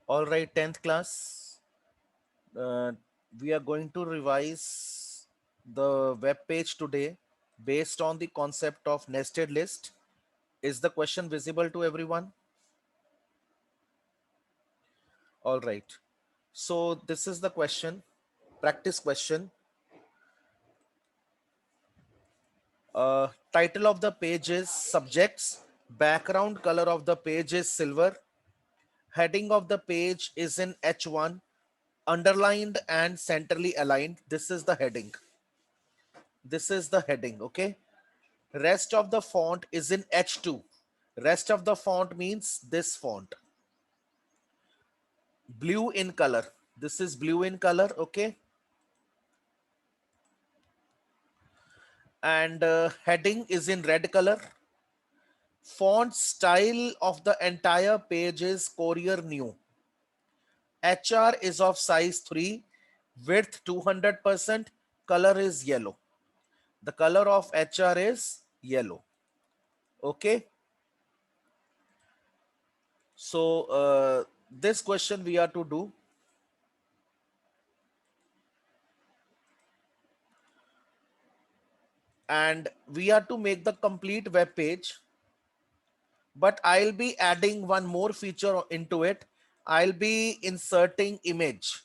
All right, 10th class. Uh, we are going to revise the web page today based on the concept of nested list. Is the question visible to everyone? All right. So this is the question, practice question. Title of the page is subjects. Background color of the page is silver. Heading of the page is in H1, underlined and centrally aligned. This is the heading. This is the heading, okay? Rest of the font is in H2. Rest of the font means this font. Blue in color. This is blue in color, okay? And heading is in red color. Font style of the entire page is Courier New. HR is of size 3, width 200%, color is yellow. The color of HR is yellow. Okay. So this question we are to do. And we are to make the complete web page. But I'll be adding one more feature into it. I'll be inserting image.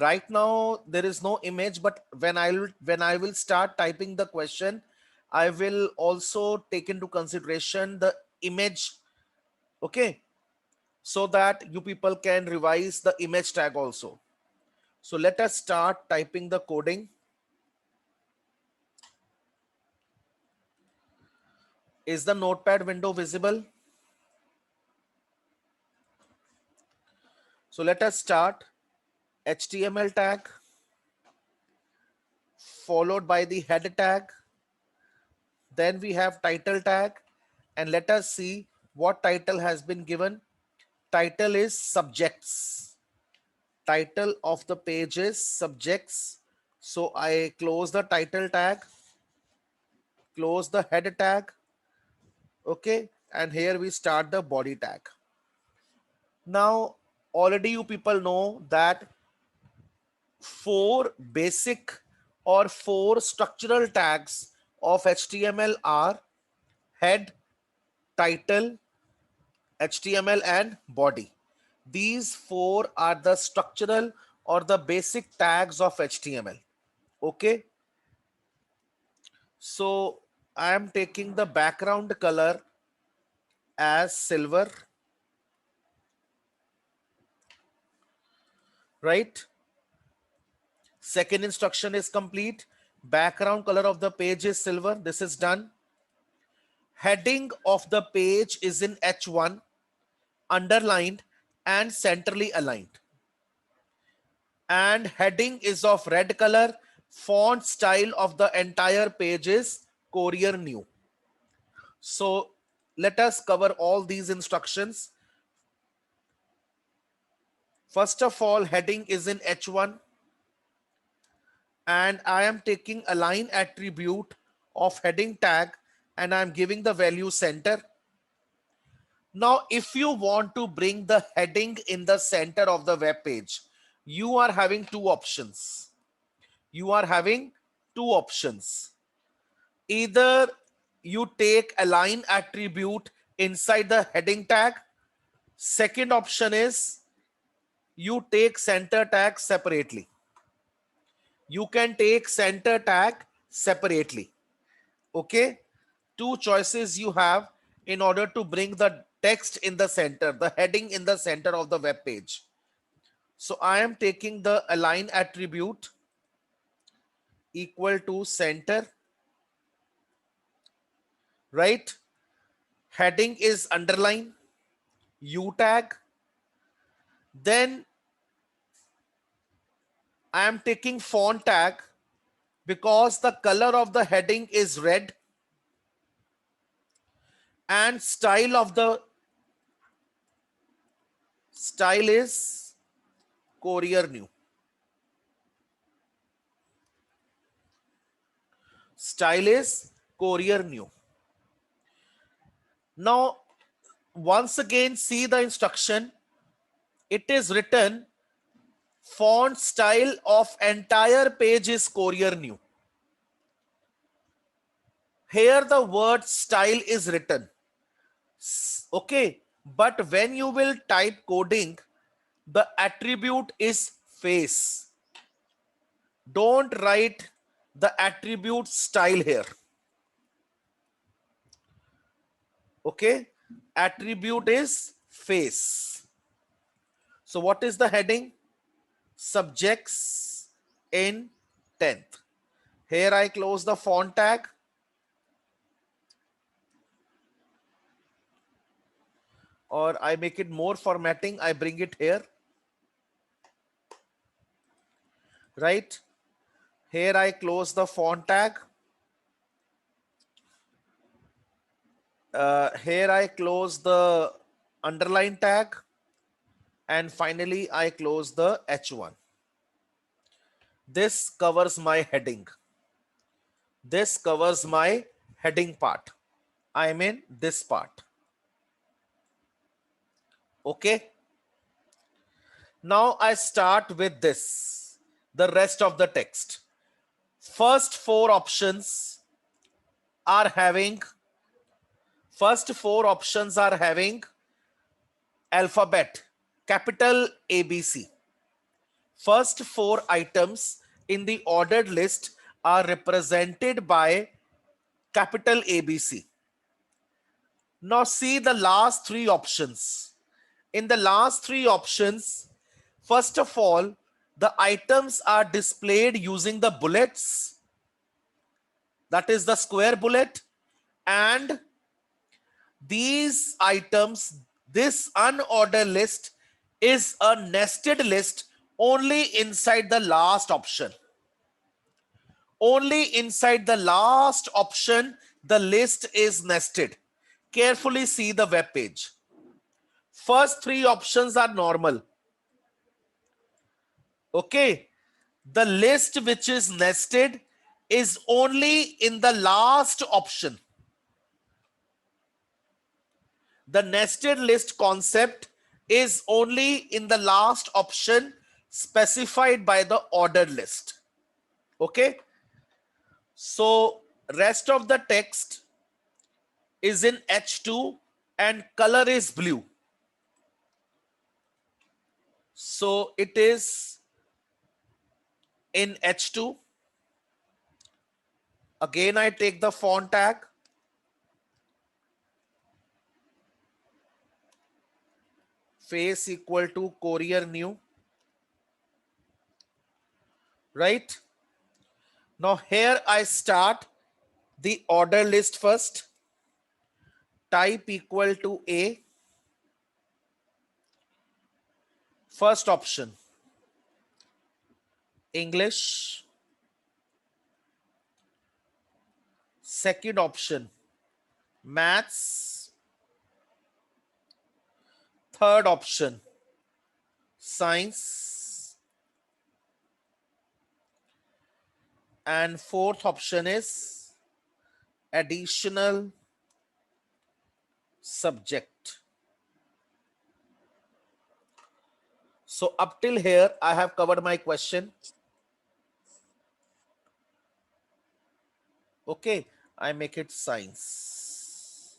Right now there is no image, but when I will start typing the question, I will also take into consideration the image, okay, so that you people can revise the image tag also. So let us start typing the coding. Is the notepad window visible? So let us start. HTML tag followed by the head tag. Then we have title tag, and let us see what title has been given. Title is subjects. Title of the page is subjects. So I close the title tag, close the head tag, okay, and here we start the body tag. Now already you people know that four basic or four structural tags of HTML are head, title, HTML, and body. These four are the structural or the basic tags of HTML. Okay. So I am taking the background color as silver, right? Second instruction is complete. Background color of the page is silver. This is done. Heading of the page is in H1, underlined and centrally aligned. And heading is of red color. Font style of the entire page is Courier New. So let us cover all these instructions. First of all, heading is in H1, and I am taking align attribute of heading tag, and I'm giving the value center. Now, if you want to bring the heading in the center of the web page, you are having two options. You are having two options. Either you take align attribute inside the heading tag. Second option is you take center tag separately. You can take center tag separately. Okay. Two choices you have in order to bring the text in the center, the heading in the center of the web page. So I am taking the align attribute equal to center, right? Heading is underline, U tag. Then I am taking font tag because the color of the heading is red and style is Courier New. Style is Courier New. Now, once again, see the instruction. It is written font style of entire page is Courier New. Here the word style is written. Okay, but when you will type coding, the attribute is face. Don't write the attribute style here. Okay, attribute is face. So what is the heading? Subjects in 10th. Here I close the font tag. Or I make it more formatting. I bring it here. Right? Here I close the font tag. Here I close the underline tag. And finally, I close the H1. This covers my heading. This covers my heading part. I mean this part. Okay. Now I start with this, the rest of the text. First four options are having alphabet, capital ABC. First four items in the ordered list are represented by capital ABC. Now see the last three options. In the last three options, first of all, the items are displayed using the bullets, that is the square bullet, and these items, this unordered list is a nested list only inside the last option. Only inside the last option, the list is nested. Carefully see the web page. First three options are normal. Okay. The list which is nested is only in the last option. The nested list concept is only in the last option specified by the ordered list. Okay. So rest of the text is in H2 and color is blue. So it is in H2. Again, I take the font tag. Face equal to Courier New. Right? Now here I start the order list first. Type equal to A. First option, English. Second option, maths. Third option, science. And fourth option is additional subject. So up till here, I have covered my question. Okay, I make it science.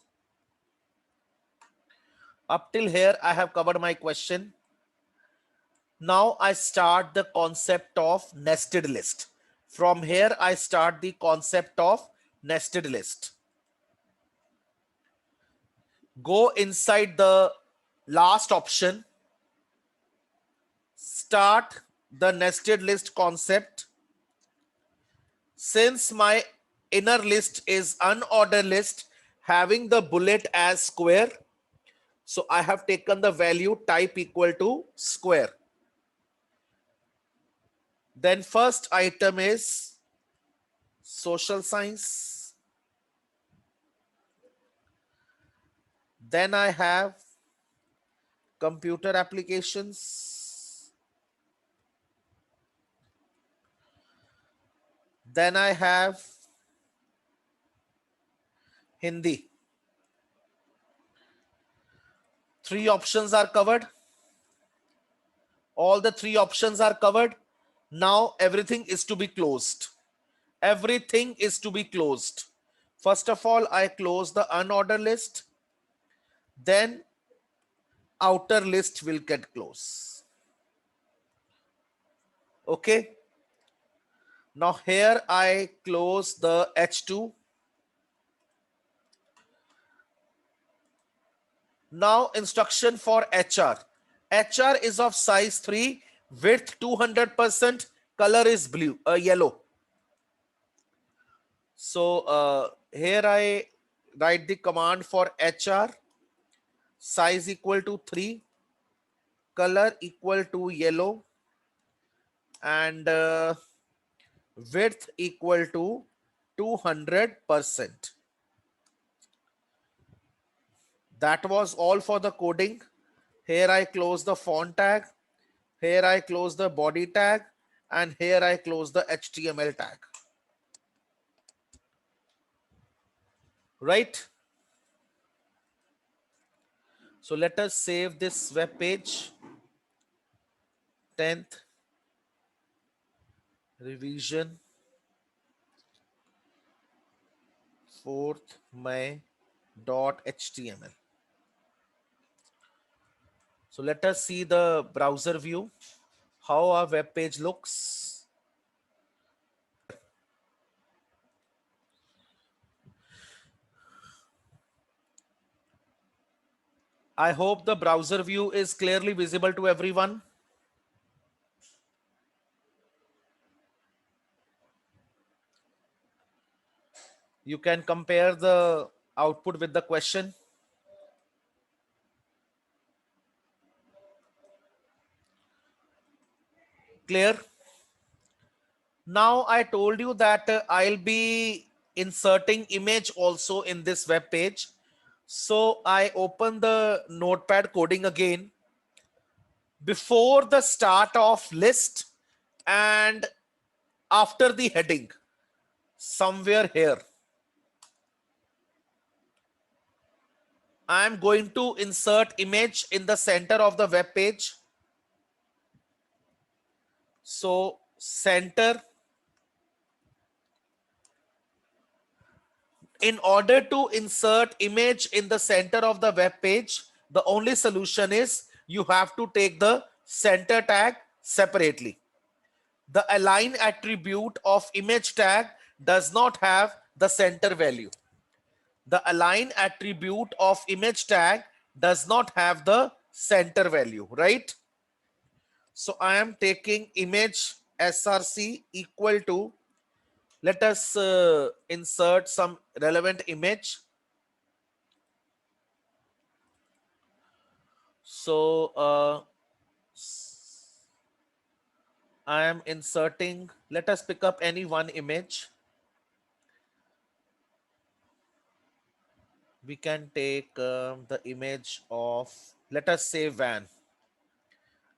Up till here, I have covered my question. Now I start the concept of nested list. From here, I start the concept of nested list. Go inside the last option. Start the nested list concept. Since my inner list is unordered list having the bullet as square, so I have taken the value type equal to square. Then first item is social science. Then I have computer applications. Then I have Hindi. Three options are covered. All the three options are covered. Now everything is to be closed. Everything is to be closed. First of all, I close the unordered list. Then outer list will get closed. Okay. Now here I close the H2. Now instruction for HR. HR is of size 3, width 200%, color is blue, yellow. So here I write the command for HR, size equal to 3, color equal to yellow, and width equal to 200%. That was all for the coding. Here I close the font tag. Here I close the body tag. And here I close the HTML tag. Right? So let us save this web page. 10th revision 4th May.html. So let us see the browser view, how our web page looks. I hope the browser view is clearly visible to everyone. You can compare the output with the question. Clear? Now I told you that I'll be inserting image also in this web page. So I open the notepad coding again. Before the start of list and after the heading, somewhere here, I'm going to insert image in the center of the web page. So center. In order to insert image in the center of the web page, the only solution is you have to take the center tag separately. The align attribute of image tag does not have the center value. The align attribute of image tag does not have the center value, right? So I am taking image src equal to, let us insert some relevant image. So I am inserting, let us pick up any one image. We can take the image of, let us say van.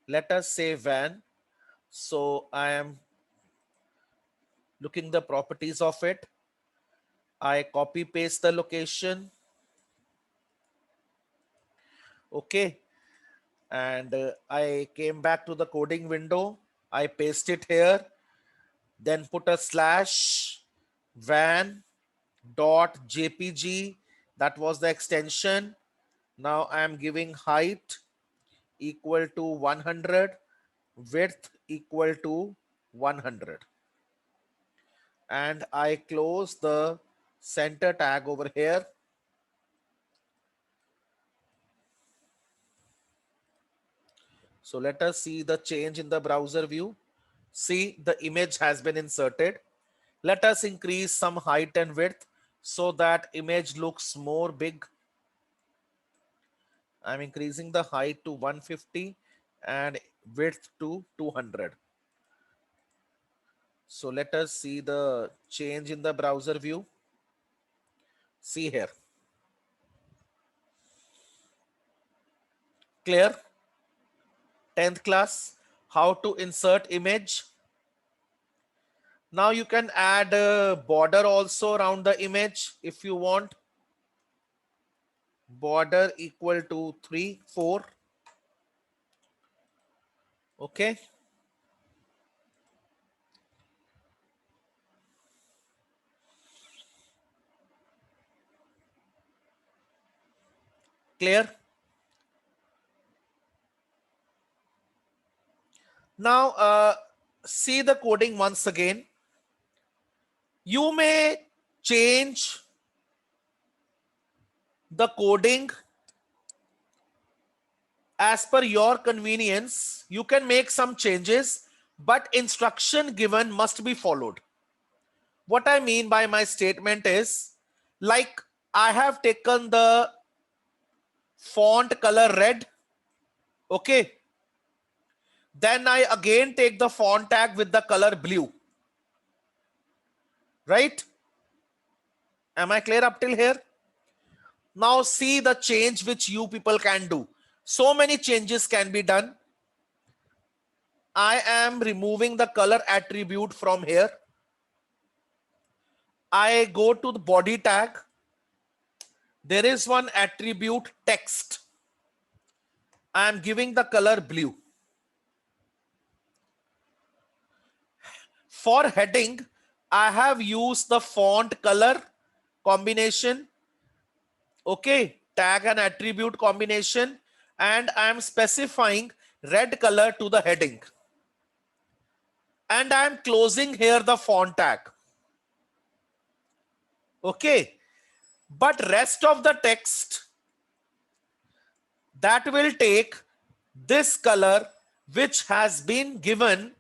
Let us say van. So I am looking the properties of it. I copy paste the location. Okay. And I came back to the coding window. I paste it here. Then put a slash van dot jpg. That was the extension. Now I am giving height equal to 100, width equal to 100. And I close the center tag over here. So let us see the change in the browser view. See, the image has been inserted. Let us increase some height and width so that image looks more big. I'm increasing the height to 150 and width to 200. So let us see the change in the browser view. See here. Clear? 10th class, how to insert image. Now you can add a border also around the image if you want. Border equal to 3, 4. Okay. Clear? Now, see the coding once again. You may change the coding as per your convenience. You can make some changes, but instruction given must be followed. What I mean by my statement is, like, I have taken the font color red. Okay. Then I again take the font tag with the color blue. Right? Am I clear up till here? Now see the change which you people can do. So many changes can be done. I am removing the color attribute from here. I go to the body tag. There is one attribute text. I am giving the color blue. For heading, I have used the font color combination. Okay, tag and attribute combination, and I am specifying red color to the heading. And I am closing here the font tag. Okay, but rest of the text, that will take this color which has been given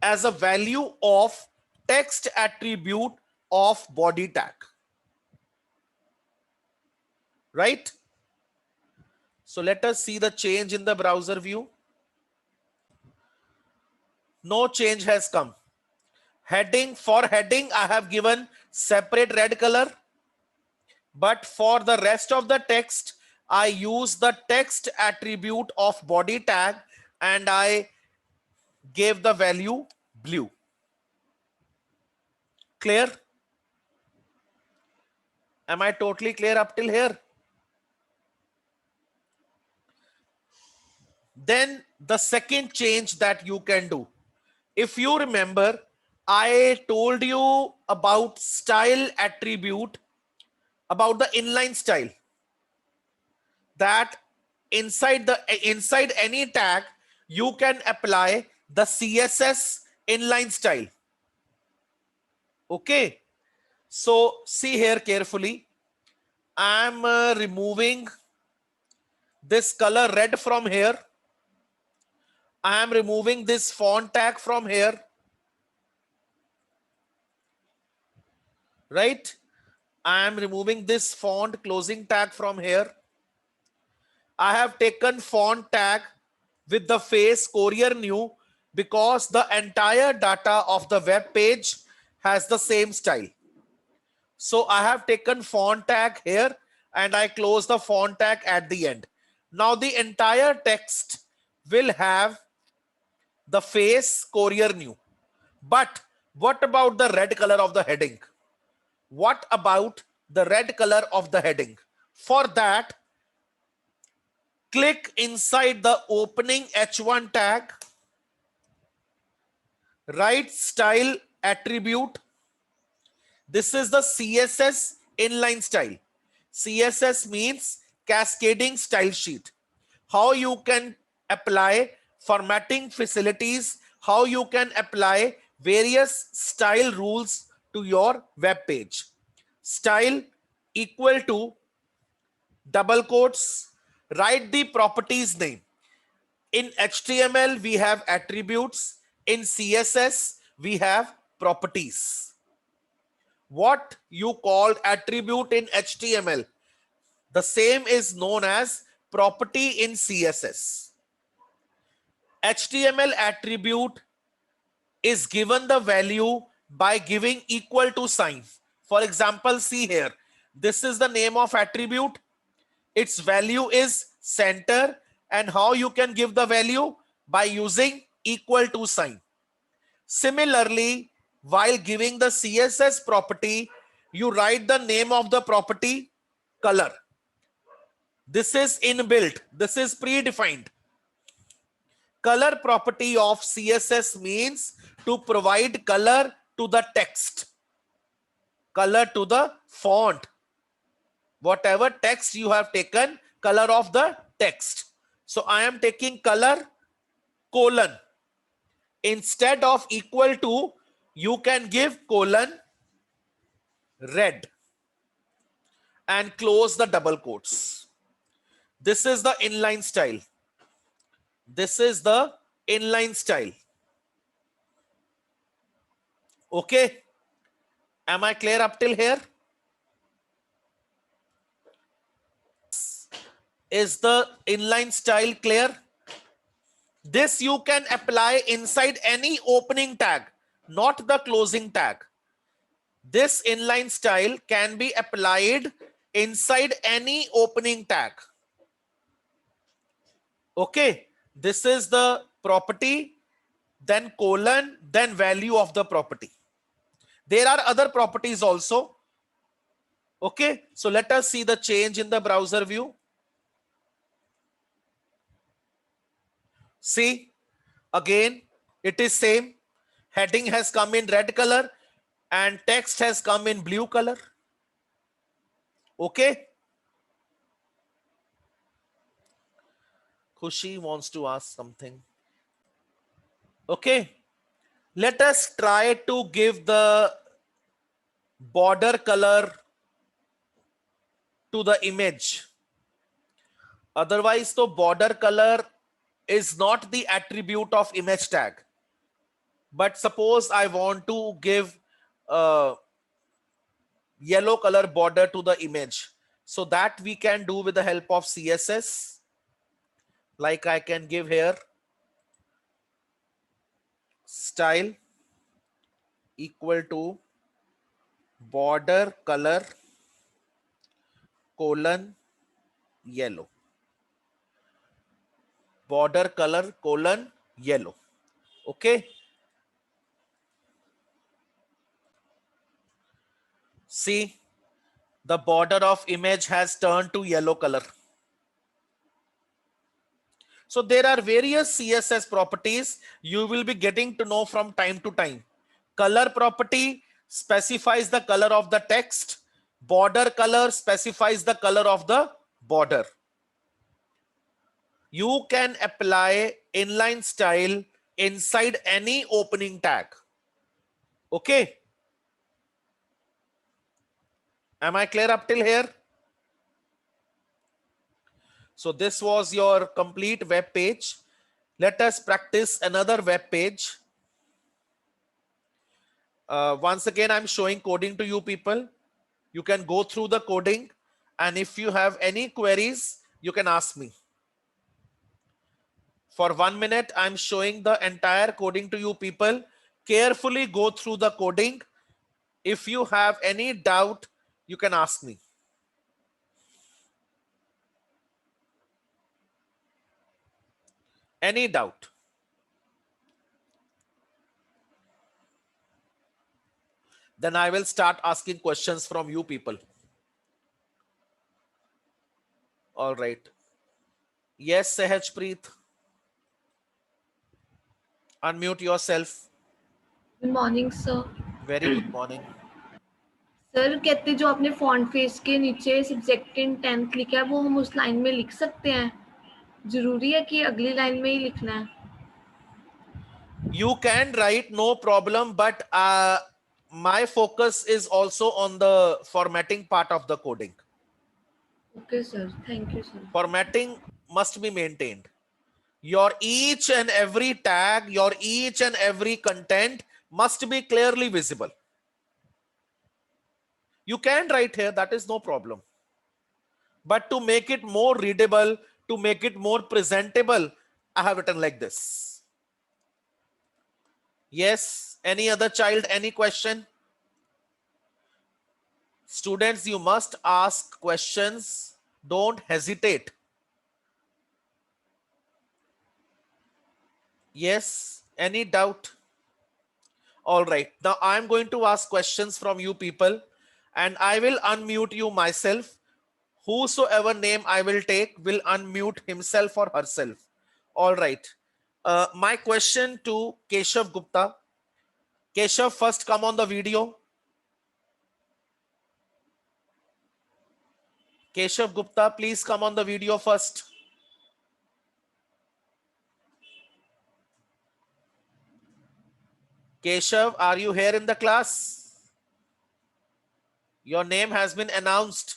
as a value of text attribute of body tag. Right? So let us see the change in the browser view. No change has come. Heading, for heading, I have given separate red color. But for the rest of the text, I use the text attribute of body tag and I gave the value blue. Clear? Am I totally clear up till here? Then the second change that you can do. If you remember, I told you about style attribute, about the inline style, that inside any tag you can apply the CSS inline style. Okay, so see here carefully. I'm removing this color red from here. I am removing this font tag from here. Right? I am removing this font closing tag from here. I have taken font tag with the face Courier New because the entire data of the web page has the same style. So I have taken font tag here and I close the font tag at the end. Now the entire text will have the face Courier New. But what about the red color of the heading? What about the red color of the heading? For that, click inside the opening H1 tag, write style attribute. This is the CSS inline style. CSS means cascading style sheet. How you can apply formatting facilities, how you can apply various style rules to your web page. Style equal to double quotes, write the properties name. In HTML, we have attributes. In CSS, we have properties. What you called attribute in HTML, the same is known as property in CSS. HTML attribute is given the value by giving equal to sign. For example, see here, this is the name of attribute. Its value is center, and how you can give the value? By using equal to sign. Similarly, while giving the CSS property, you write the name of the property, color. This is inbuilt. This is predefined. Color property of CSS means to provide color to the text, color to the font, whatever text you have taken, color of the text. So I am taking color colon. Instead of equal to, you can give colon red and close the double quotes. This is the inline style. This is the inline style. Okay. Am I clear up till here? Is the inline style clear? This you can apply inside any opening tag, not the closing tag. This inline style can be applied inside any opening tag. Okay, this is the property, then colon, then value of the property. There are other properties also. Okay, so let us see the change in the browser view. See, again, it is same. Heading has come in red color and text has come in blue color. Okay. Khushi wants to ask something. Okay. Let us try to give the border color to the image. Otherwise, the border color is not the attribute of image tag. But suppose I want to give yellow color border to the image. So that we can do with the help of CSS. Like I can give here style equal to border color colon yellow. Border color colon yellow. Okay. See, the border of image has turned to yellow color. So there are various CSS properties you will be getting to know from time to time. Color property specifies the color of the text. Border color specifies the color of the border. You can apply inline style inside any opening tag. Okay. Am I clear up till here? So this was your complete web page. Let us practice another web page. Once again, I'm showing coding to you people. You can go through the coding, and if you have any queries, you can ask me. For 1 minute, I'm showing the entire coding to you people. Carefully go through the coding. If you have any doubt, you can ask me. Any doubt? Then I will start asking questions from you people. All right. Yes, Sehajpreet. Unmute yourself. Good morning, sir. Very good morning. Sir कहते जो आपने font face के नीचे subject in 10th लिखा है वो हम उस लाइन में लिख सकते हैं जरूरी है कि अगली लाइन में ही लिखना है You can write, no problem, but my focus is also on the formatting part of the coding. Okay, sir. Thank you, sir. Formatting must be maintained. Your each and every tag, your each and every content must be clearly visible. You can write here, that is no problem. But to make it more readable, to make it more presentable, I have written like this. Yes, any other child, any question? Students, you must ask questions. Don't hesitate. Yes, any doubt? All right, now I'm going to ask questions from you people, and I will unmute you myself. Whosoever name I will take will unmute himself or herself. All right. My question to Keshav Gupta. Keshav, first come on the video. Keshav Gupta, please come on the video first. Keshav, are you here in the class? Your name has been announced.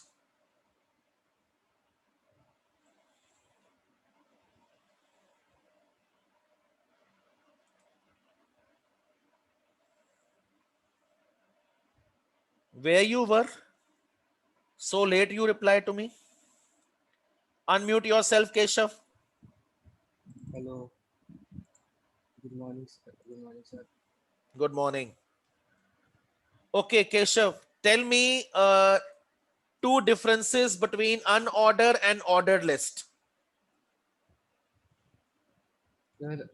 Where you were? So late you reply to me. Unmute yourself, Keshav. Hello. Good morning, sir. Good morning, sir. Good morning. Okay, Keshav, tell me two differences between unordered and ordered list. Sir,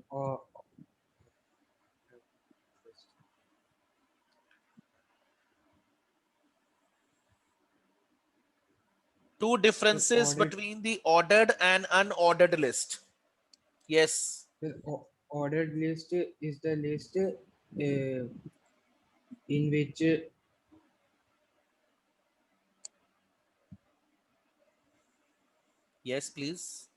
Two differences ordered, between the ordered and unordered list. Yes. sir, ordered list is the list in which Yes, please.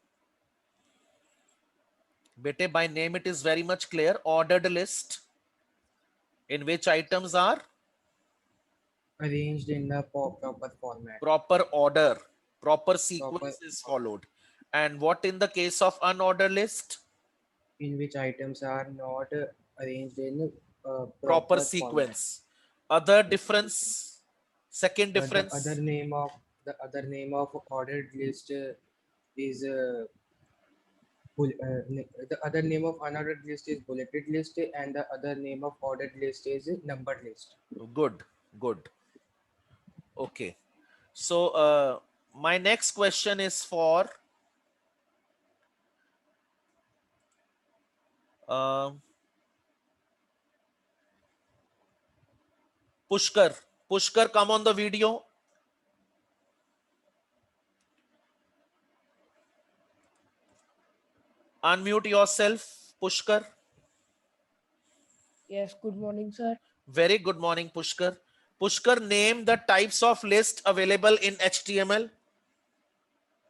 Bete, by name it is very much clear. Ordered list in which items are arranged in the proper format. proper order, proper Proper, sequence is followed. And what in the case of unordered list? in which items are not arranged in Proper proper format. sequence. Other difference, second The difference. other name of ordered list is the other name of unordered list is bulleted list, and the other name of ordered list is numbered list. Good, good. Okay. So my next question is for uh, Pushkar. Pushkar, come on the video. Unmute yourself, Pushkar. Yes, good morning, sir. Very good morning, Pushkar. Pushkar, name the types of list available in HTML.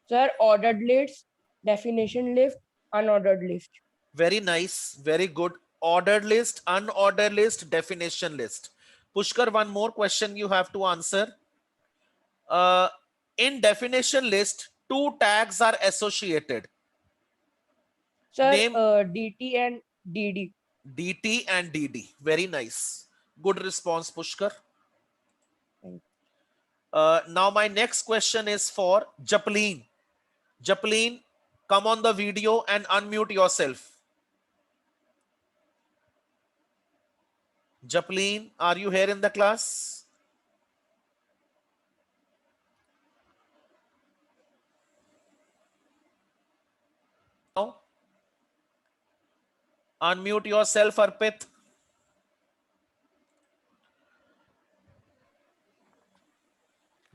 Sir, ordered list, definition list, unordered list. Very nice, very good. Ordered list, unordered list, definition list. Pushkar, one more question you have to answer. In definition list, two tags are associated. Sir, Name DT and DD. DT and DD. Very nice. Good response, Pushkar. Thank Now my next question is for Japleen. Japleen, come on the video and unmute yourself. Japleen, are you here in the class? No? Unmute yourself, Arpit.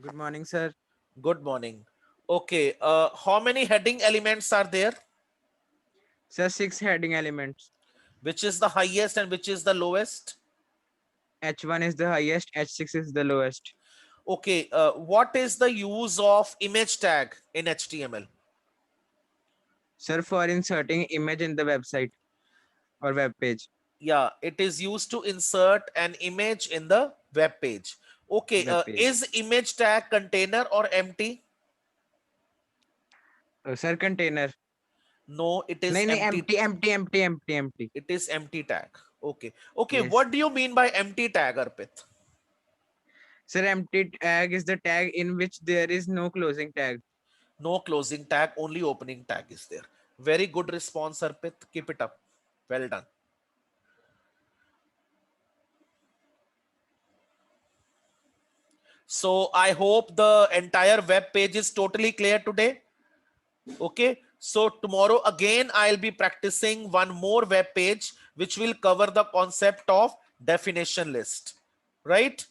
Good morning, sir. Good morning. Okay, how many heading elements are there? Sir, 6 heading elements. Which is the highest and which is the lowest? H1 is the highest, H6 is the lowest. Okay, what is the use of image tag in HTML? Sir, for inserting image in the website or web page. Yeah, it is used to insert an image in the web page. Okay, Web page. is image tag container or empty? Sir, container. No, it is No, empty. empty. It is empty tag. Okay. Okay, Yes. what do you mean by empty tag, Arpit? Sir, empty tag is the tag in which there is no closing tag. No closing tag, only opening tag is there. Very good response, Arpit. Keep it up. Well done. So I hope the entire web page is totally clear today. Okay. So tomorrow again, I'll be practicing one more web page, which will cover the concept of definition list. Right?